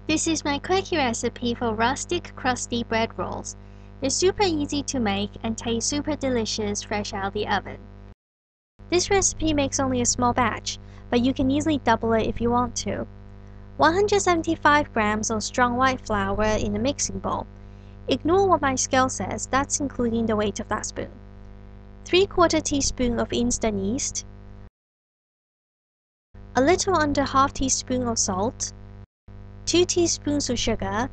This is my quickie recipe for rustic crusty bread rolls. They're super easy to make and taste super delicious fresh out of the oven. This recipe makes only a small batch, but you can easily double it if you want to. 175 grams of strong white flour in a mixing bowl. Ignore what my scale says, that's including the weight of that spoon. 3/4 teaspoon of instant yeast, a little under half teaspoon of salt, 2 teaspoons of sugar,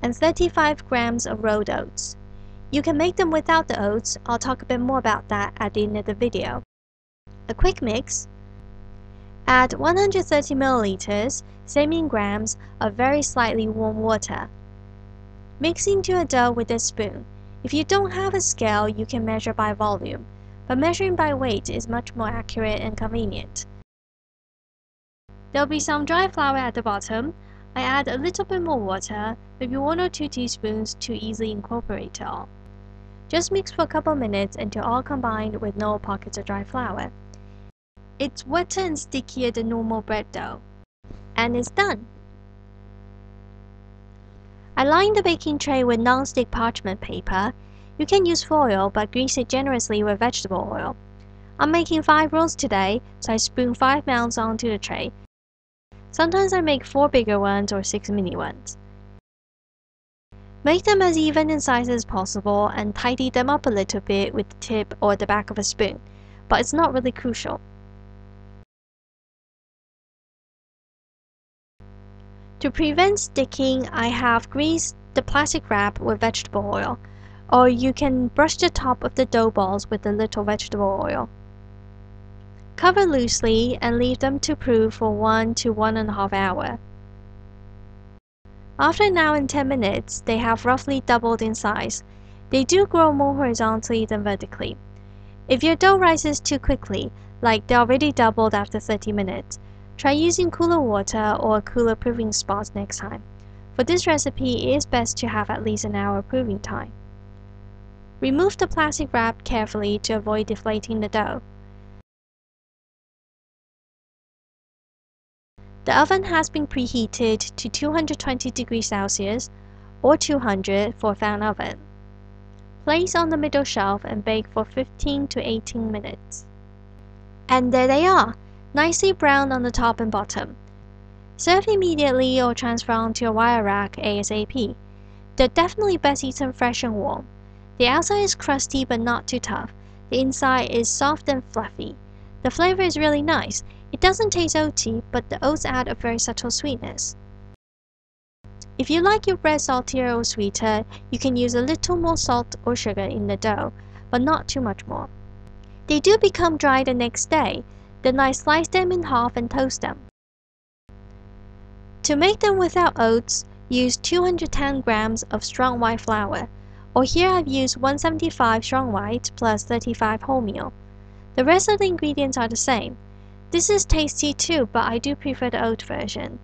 and 35 grams of rolled oats. You can make them without the oats, I'll talk a bit more about that at the end of the video. A quick mix. Add 130 milliliters, 17 grams of very slightly warm water. Mix into a dough with a spoon. If you don't have a scale, you can measure by volume, but measuring by weight is much more accurate and convenient. There'll be some dry flour at the bottom. I add a little bit more water, maybe 1 or 2 teaspoons to easily incorporate it all. Just mix for a couple minutes until all combined with no pockets of dry flour. It's wetter and stickier than normal bread dough. And it's done! I line the baking tray with non-stick parchment paper. You can use foil, but grease it generously with vegetable oil. I'm making 5 rolls today, so I spoon 5 mounds onto the tray. Sometimes I make 4 bigger ones or 6 mini ones. Make them as even in size as possible and tidy them up a little bit with the tip or the back of a spoon, but it's not really crucial. To prevent sticking, I have greased the plastic wrap with vegetable oil, or you can brush the top of the dough balls with a little vegetable oil. Cover loosely and leave them to proof for 1 to 1.5 hours. After an hour and 10 minutes, they have roughly doubled in size. They do grow more horizontally than vertically. If your dough rises too quickly, like they already doubled after 30 minutes, try using cooler water or a cooler proving spot next time. For this recipe, it is best to have at least an hour proving time. Remove the plastic wrap carefully to avoid deflating the dough. The oven has been preheated to 220 degrees Celsius or 200 for a fan oven. Place on the middle shelf and bake for 15 to 18 minutes. And there they are, nicely browned on the top and bottom. Serve immediately or transfer onto a wire rack ASAP. They're definitely best eaten fresh and warm. The outside is crusty but not too tough. The inside is soft and fluffy. The flavor is really nice. It doesn't taste oaty, but the oats add a very subtle sweetness. If you like your bread saltier or sweeter, you can use a little more salt or sugar in the dough, but not too much more. They do become dry the next day, then I slice them in half and toast them. To make them without oats, use 210 grams of strong white flour, or here I've used 175 strong white plus 35 wholemeal. The rest of the ingredients are the same. This is tasty too, but I do prefer the oat version.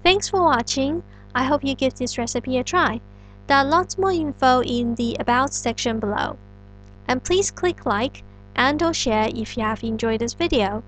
Thanks for watching. I hope you give this recipe a try. There are lots more info in the About section below. And please click like and or share if you have enjoyed this video.